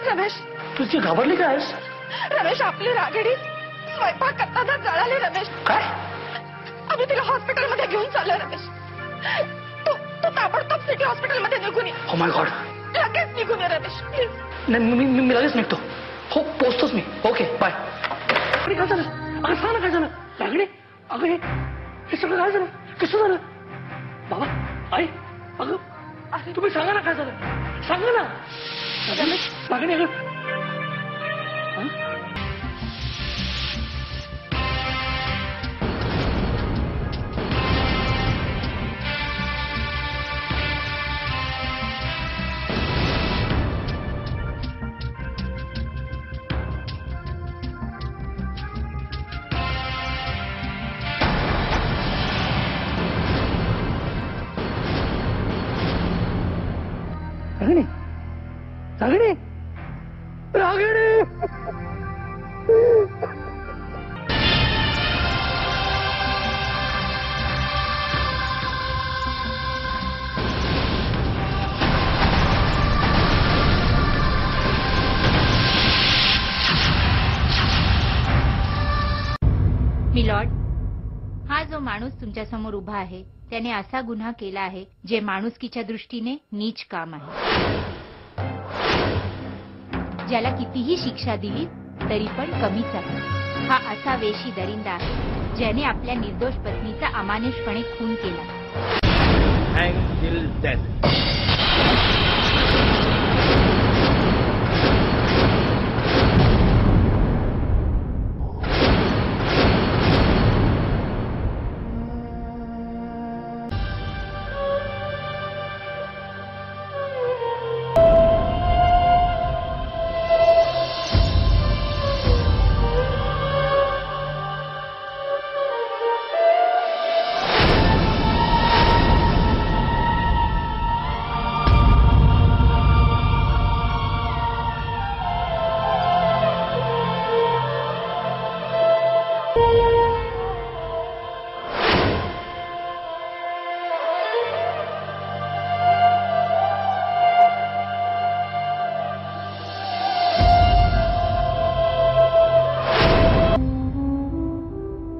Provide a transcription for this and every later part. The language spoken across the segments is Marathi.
रमेश, तुझी घाबरली काय आहेस? रमेश आपली रागडी स्वयंपाक करताना जळाली रमेश. काय? आम्ही तिला हॉस्पिटलमध्ये घेऊन चाललो रमेश. तू तू ताबडतोब सिटी हॉस्पिटलमध्ये निघून ये. Oh my God. लगेच निघून ये रमेश प्लीज. नाही मी लगेच निघतो. हो पोचतोच मी. Okay bye. काय झालं? अगं सांग ना काय झालं? लागणे अगं हे सगळं काय झालं? कसं झालं? बाबा आई अगं अरे तुम्ही सांगा ना काय झालं? सांगा ना लागणे. अगं रागिणी रागिणी रागिणी. मिलॉर्ड, हा जो माणूस तुमच्या समोर उभा आहे त्याने असा गुन्हा केला आहे जे माणुसकीच्या दृष्टीने नीच काम आहे. ज्याला कितीही शिक्षा दिली तरी पण कमीच आहे. हा असा वेशी दरिंदा आहे ज्याने आपल्या निर्दोष पत्नीचा अमानुषपणे खून केला.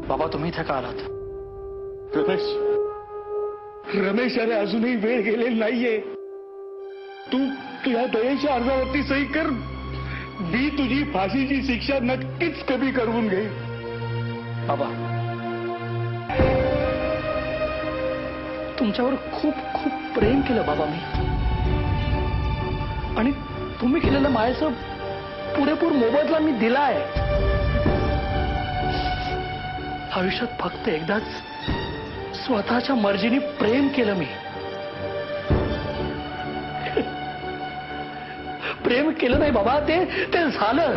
बाबा तुम्ही इथे का आलात? रमेश अरे अजूनही वेळ गेलेली नाहीये. तू या दयेच्या अर्जावरती सही कर. मी तुझी फाशीची शिक्षा नक्कीच कमी करून घेईन. बाबा तुमच्यावर खूप खूप प्रेम केलं बाबा मी. आणि तुम्ही केलेल्या मायेचा पुरेपूर मोबदला मी दिलाय. आयुष्यात फक्त एकदाच स्वतःच्या मर्जीने प्रेम केलं मी. प्रेम केलं नाही बाबा, ते झालं.